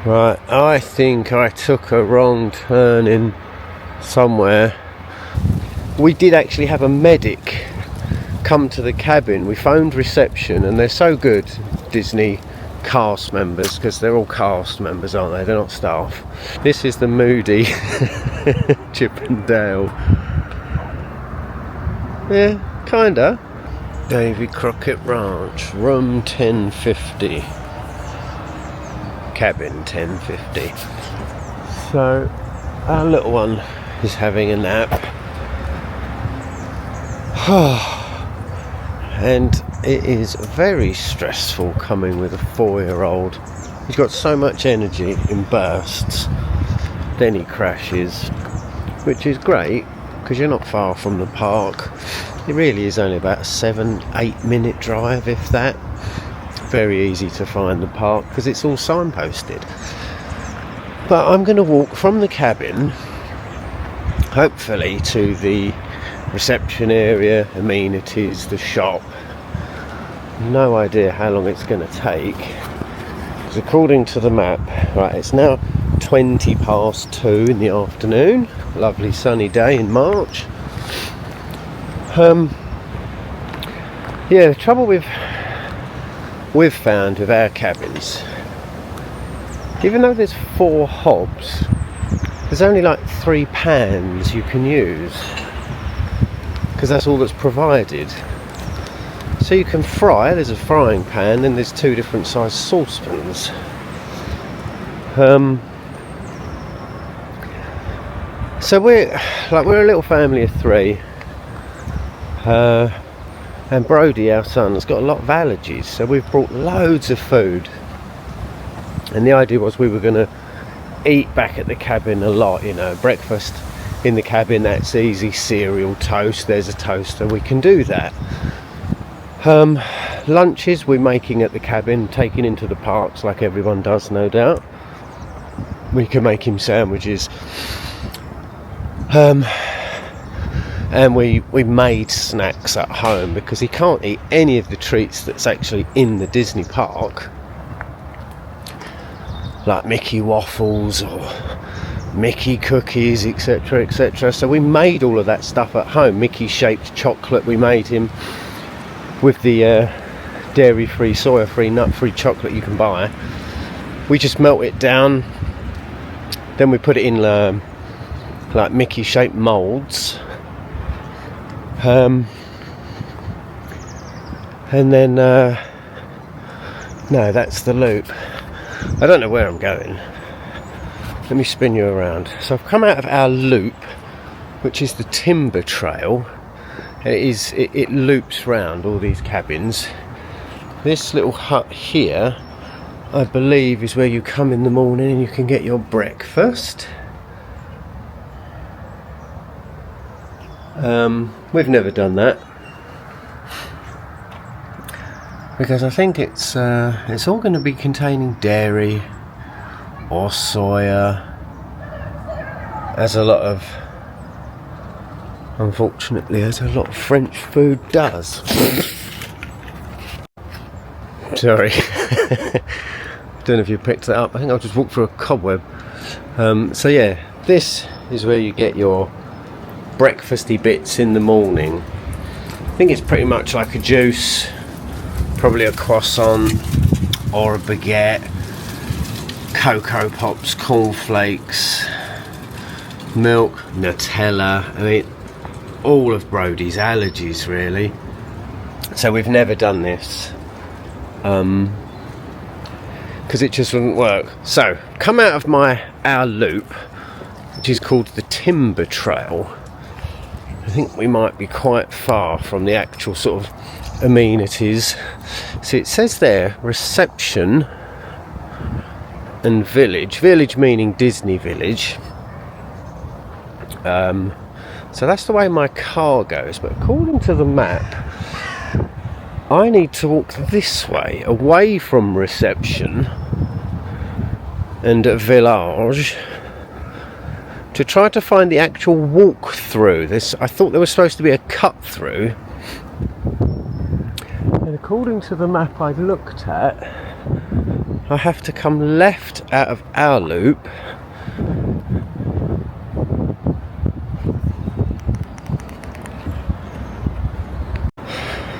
Right, I think I took a wrong turn in somewhere. We did actually have a medic come to the cabin. We phoned reception, and they're so good, Disney cast members, because they're all cast members, aren't they? They're not staff. This is the moody Chip and Dale. Yeah, kinda. Davy Crockett Ranch, room 1050. Cabin 1050. So our little one is having a nap. And it is very stressful coming with a 4-year-old. He's got so much energy in bursts. Then he crashes, which is great because you're not far from the park. It really is only about a 7-8 minute drive, if that. Very easy to find the park because it's all signposted. But I'm going to walk from the cabin, hopefully, to the reception area, amenities, the shop. No idea how long it's going to take, because according to the map, right, it's now 20 past 2 in the afternoon. Lovely sunny day in March. Yeah, the trouble we've found with our cabins, even though there's 4 hobs, there's only like 3 pans you can use, because that's all that's provided. So you can fry, there's a frying pan, and there's 2 different sized saucepans. So we're a little family of 3. And Brody, our son, has got a lot of allergies, so we've brought loads of food. And the idea was we were going to eat back at the cabin a lot, you know, breakfast in the cabin, that's easy, cereal, toast, there's a toaster, we can do that. Lunches we're making at the cabin, taking into the parks like everyone does, no doubt. We can make him sandwiches. And we made snacks at home because he can't eat any of the treats that's actually in the Disney park, like Mickey waffles or Mickey cookies, etc, etc. So we made all of that stuff at home. Mickey shaped chocolate we made him with the dairy free, soya free, nut free chocolate you can buy. We just melt it down, then we put it in like Mickey shaped moulds. And then no, that's the loop. I don't know where I'm going. Let me spin you around. So I've come out of our loop, which is the timber trail. It loops round all these cabins. This little hut here, I believe, is where you come in the morning and you can get your breakfast. We've never done that because I think it's all going to be containing dairy or soya, as a lot of French food does. Sorry. Don't know if you picked that up. I think I'll just walk through a cobweb. So yeah, this is where you get your breakfasty bits in the morning. I think it's pretty much like a juice, probably a croissant or a baguette, Cocoa Pops, cornflakes, milk, Nutella. I mean, all of Brody's allergies really. So we've never done this because it just wouldn't work. So come out of our loop, which is called the Timber Trail. I think we might be quite far from the actual sort of amenities. So it says there, reception and village meaning Disney Village. So that's the way my car goes, but according to the map I need to walk this way, away from reception and village, to try to find the actual walk through. I thought there was supposed to be a cut through, and according to the map I looked at, I have to come left out of our loop.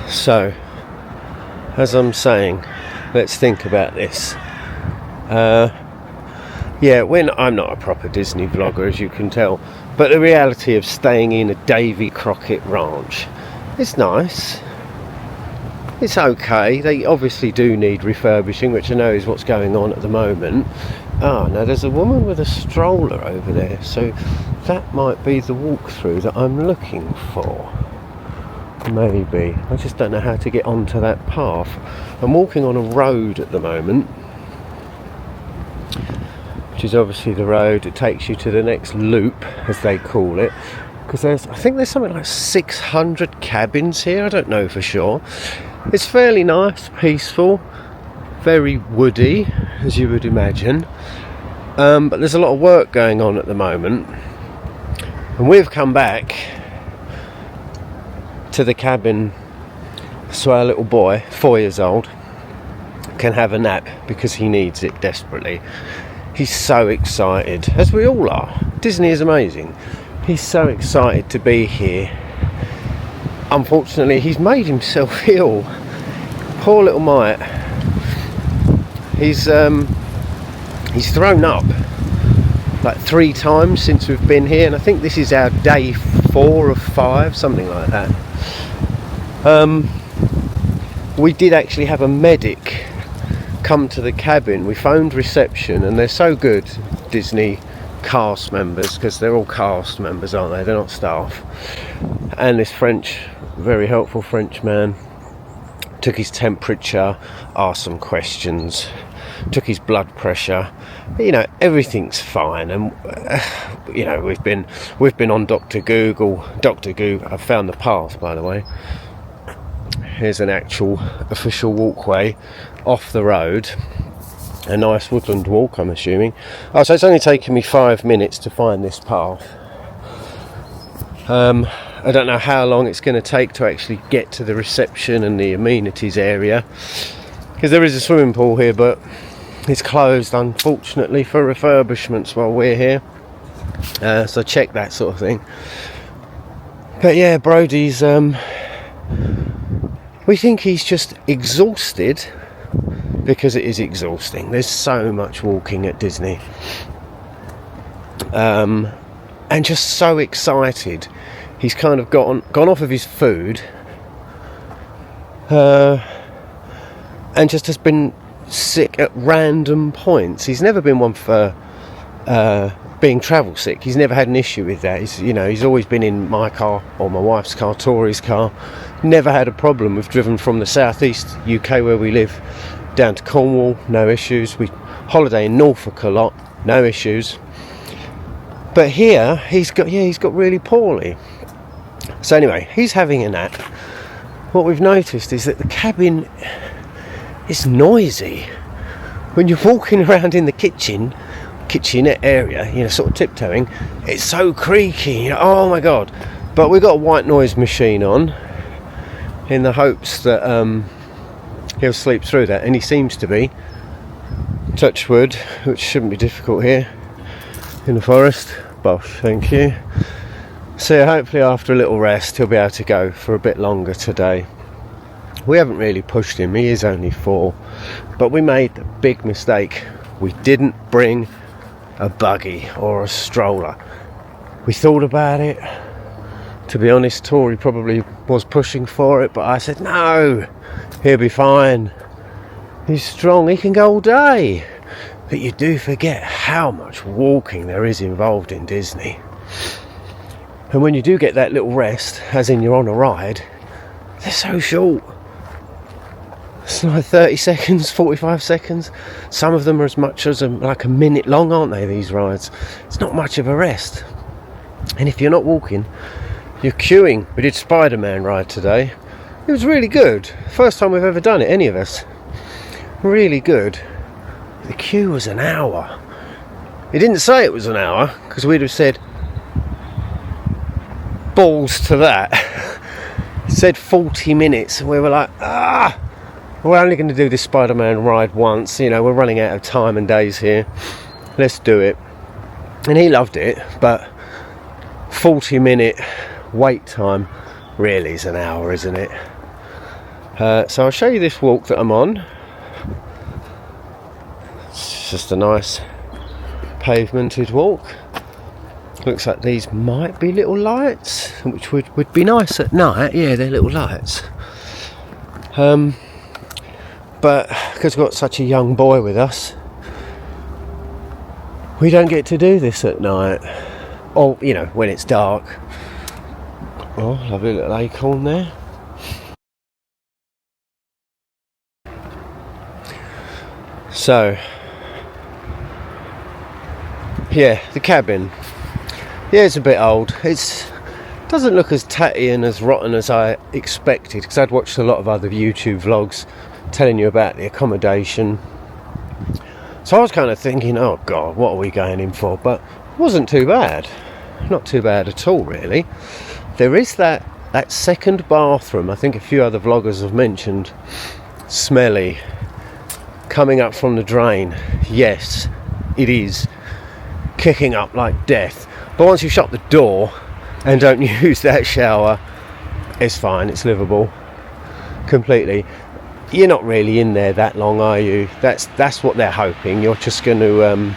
So, as I'm saying, let's think about this. I'm not a proper Disney vlogger, as you can tell, but the reality of staying in a Davy Crockett ranch, it's nice. It's okay. They obviously do need refurbishing, which I know is what's going on at the moment. Oh, now there's a woman with a stroller over there, so that might be the walkthrough that I'm looking for. Maybe. I just don't know how to get onto that path. I'm walking on a road at the moment, which is obviously the road that takes you to the next loop, as they call it, because I think there's something like 600 cabins here. I don't know for sure. It's fairly nice, peaceful, very woody, as you would imagine, but there's a lot of work going on at the moment, and we've come back to the cabin so our little boy, 4 years old, can have a nap because he needs it desperately. He's so excited, as we all are. Disney is amazing. He's so excited to be here. Unfortunately, he's made himself ill. Poor little mite. He's thrown up like 3 times since we've been here, and I think this is our day 4 of 5, something like that. We did actually have a medic come to the cabin. We phoned reception, and they're so good, Disney cast members, because they're all cast members, aren't they? They're not staff. And this very helpful French man took his temperature, asked some questions, took his blood pressure. Everything's fine. And we've been on Dr. Google. I found the path, by the way. Here's an actual official walkway off the road. A nice woodland walk, I'm assuming. Oh, so it's only taken me 5 minutes to find this path. I don't know how long it's going to take to actually get to the reception and the amenities area, because there is a swimming pool here, but it's closed, unfortunately, for refurbishments while we're here. So check that sort of thing. But yeah, Brody's we think he's just exhausted, because it is exhausting. There's so much walking at Disney, and just so excited. He's kind of gone off of his food, and just has been sick at random points. He's never been one for being travel sick. He's never had an issue with that. He's always been in my car or my wife's car, Tori's car. Never had a problem. We've driven from the southeast UK where we live down to Cornwall, no issues. We holiday in Norfolk a lot, no issues. But here he's got really poorly. So anyway, he's having a nap. What we've noticed is that the cabin is noisy. When you're walking around in the kitchenette area, sort of tiptoeing, it's so creaky. Oh my god! But we've got a white noise machine on, in the hopes that he'll sleep through that, and he seems to be. Touch wood, which shouldn't be difficult here in the forest. Bosh, thank you. So hopefully after a little rest he'll be able to go for a bit longer today. We haven't really pushed him, he is only 4, but we made a big mistake. We didn't bring a buggy or a stroller. We thought about it. To be honest, Tori probably was pushing for it, but I said no, he'll be fine. He's strong, he can go all day. But you do forget how much walking there is involved in Disney. And when you do get that little rest, as in you're on a ride, they're so short. It's like 30 seconds, 45 seconds. Some of them are as much as like a minute long, aren't they, these rides? It's not much of a rest. And if you're not walking, you're queuing. We did Spider-Man ride today. It was really good. First time we've ever done it, any of us. Really good. The queue was an hour. It didn't say it was an hour, because we'd have said balls to that. It said 40 minutes, and we were like, we're only going to do this Spider-Man ride once, you know, we're running out of time and days here, let's do it. And he loved it, but 40-minute wait time really is an hour, isn't it? So I'll show you this walk that I'm on. It's just a nice pavemented walk. Looks like these might be little lights, which would be nice at night. Yeah, they're little lights. But because we've got such a young boy with us, we don't get to do this at night, or you know, when it's dark. Oh, lovely little acorn there. So yeah, the cabin, yeah, it's a bit old. It doesn't look as tatty and as rotten as I expected, because I'd watched a lot of other YouTube vlogs telling you about the accommodation. So I was kind of thinking, oh god, what are we going in for? But it wasn't too bad. Not too bad at all, really. There is that second bathroom, I think a few other vloggers have mentioned, smelly, coming up from the drain. Yes, it is kicking up like death. But once you shut the door and don't use that shower, it's fine, it's livable completely. You're not really in there that long, are you? That's what they're hoping. You're just going to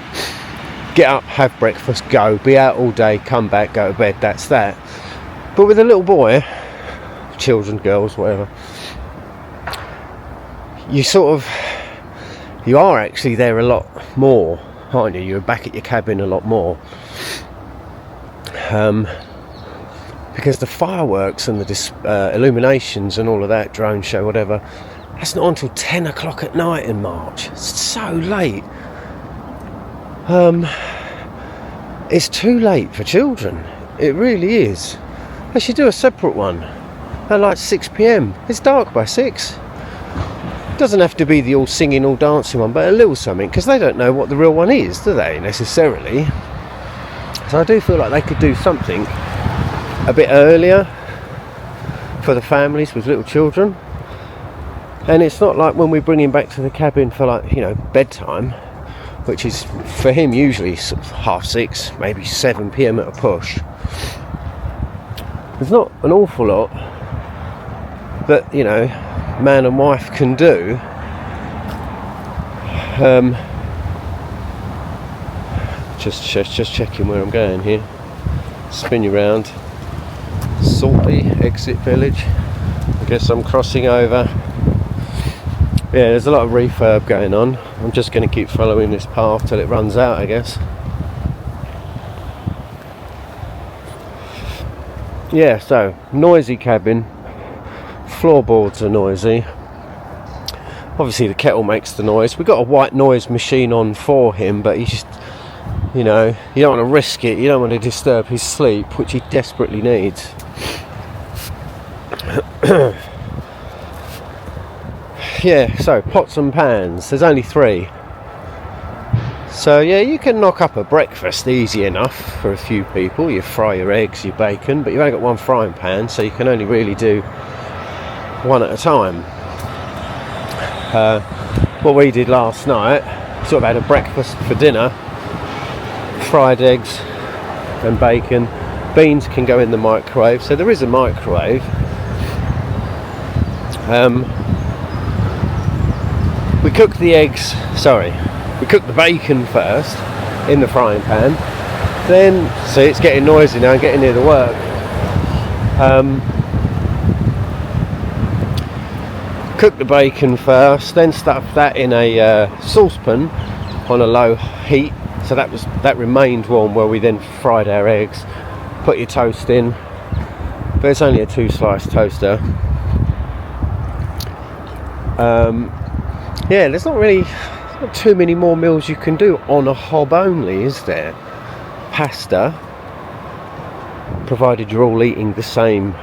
get up, have breakfast, go, be out all day, come back, go to bed, that's that. But with a little boy, children, girls, whatever, you are actually there a lot more, aren't you? You're back at your cabin a lot more. Because the fireworks and the illuminations and all of that, drone show, whatever, that's not until 10 o'clock at night in March. It's so late. It's too late for children. It really is. They should do a separate one at like 6 p.m. It's dark by 6. It doesn't have to be the all singing, all dancing one, but a little something, because they don't know what the real one is, do they, necessarily? So I do feel like they could do something a bit earlier for the families with little children. And it's not like when we bring him back to the cabin for, like, you know, bedtime, which is for him usually sort of 6:30, maybe 7 p.m. at a push. There's not an awful lot that, you know, man and wife can do. Just checking where I'm going here. Spin you round. Salty exit village. I guess I'm crossing over. Yeah, there's a lot of refurb going on. I'm just going to keep following this path till it runs out, I guess. Yeah, so noisy cabin. Floorboards are noisy. Obviously the kettle makes the noise. We've got a white noise machine on for him, but he's just, you know, you don't want to risk it. You don't want to disturb his sleep, which he desperately needs. Yeah, so pots and pans, there's only 3. So yeah, you can knock up a breakfast easy enough for a few people. You fry your eggs, your bacon, but you've only got one frying pan, so you can only really do one at a time. What we did last night, sort of had a breakfast for dinner, fried eggs and bacon. Beans can go in the microwave, so there is a microwave. We cooked the bacon first in the frying pan. Then, see, it's getting noisy now, getting near the work. Cook the bacon first, then stuff that in a saucepan on a low heat, so that remained warm, where we then fried our eggs. Put your toast in, but it's only a 2-slice toaster. Yeah, there's not too many more meals you can do on a hob only, is there? Pasta, provided you're all eating the same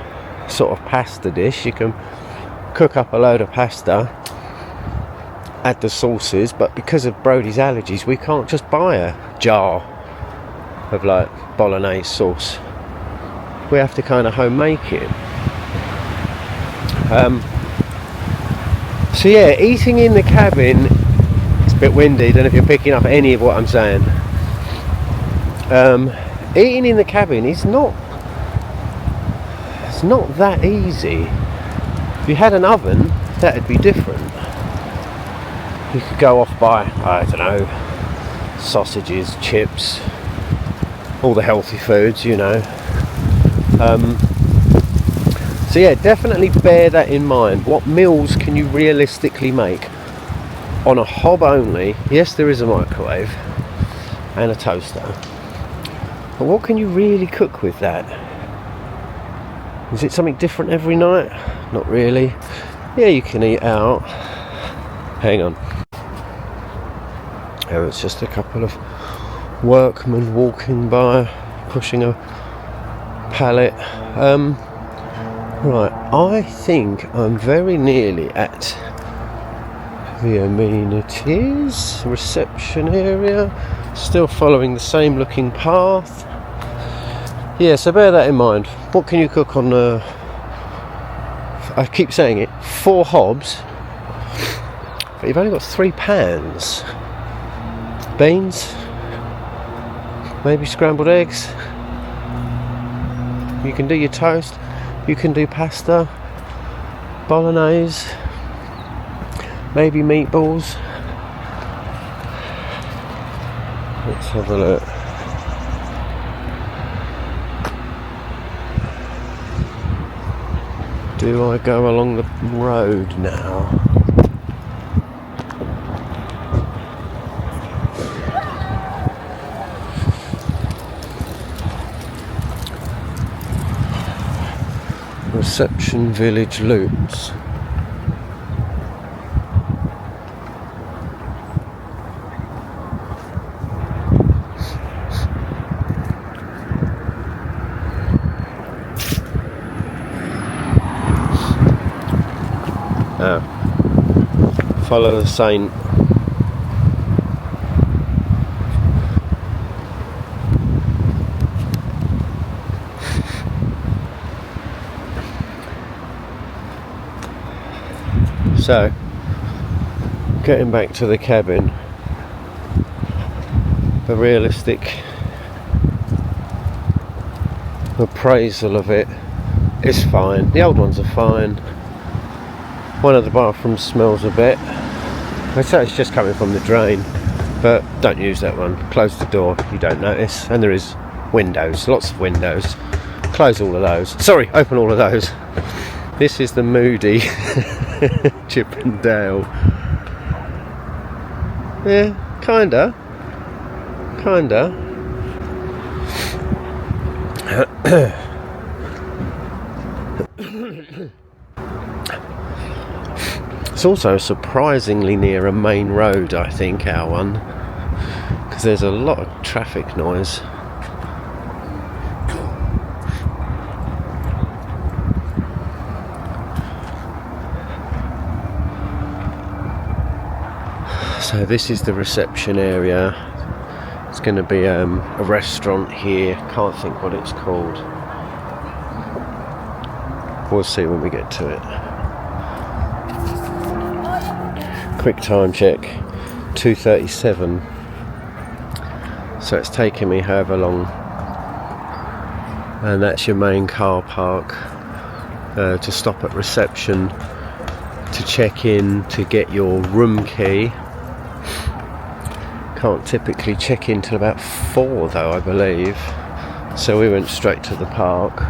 sort of pasta dish, you can cook up a load of pasta, add the sauces, but because of Brody's allergies, we can't just buy a jar of like bolognese sauce. We have to kind of home make it. So yeah, eating in the cabin, it's a bit windy, don't know if you're picking up any of what I'm saying. Eating in the cabin is not that easy. If you had an oven, that'd be different. You could go off by, I don't know, sausages, chips, all the healthy foods, you know. So yeah, definitely bear that in mind. What meals can you realistically make on a hob only? Yes, there is a microwave and a toaster, but what can you really cook with that? Is it something different every night? Not really. Yeah, you can eat out. Hang on. Oh, it's just a couple of workmen walking by, pushing a pallet. Right, I think I'm very nearly at the amenities reception area. Still following the same looking path. Yeah, so bear that in mind. What can you cook on I keep saying it, 4 hobs, but you've only got 3 pans. Beans, maybe scrambled eggs. You can do your toast, you can do pasta, bolognese, maybe meatballs. Let's have a look. Do I go along the road now? Reception Village loops. Follow the saint. So, getting back to the cabin, the realistic appraisal of it is fine. The old ones are fine. One of the bathrooms smells a bit. I'd say it's just coming from the drain, but don't use that one. Close the door, you don't notice. And there is windows, lots of windows. Close all of those. Sorry, open all of those. This is the moody Chippendale. Yeah, kinda. It's also surprisingly near a main road, I think, our one, because there's a lot of traffic noise. So this is the reception area. It's going to be a restaurant here. Can't think what it's called. We'll see when we get to it. Quick time check, 2:37. So it's taken me however long. And that's your main car park. To stop at reception, to check in, to get your room key. Can't typically check in till about 4 though, I believe. So we went straight to the park.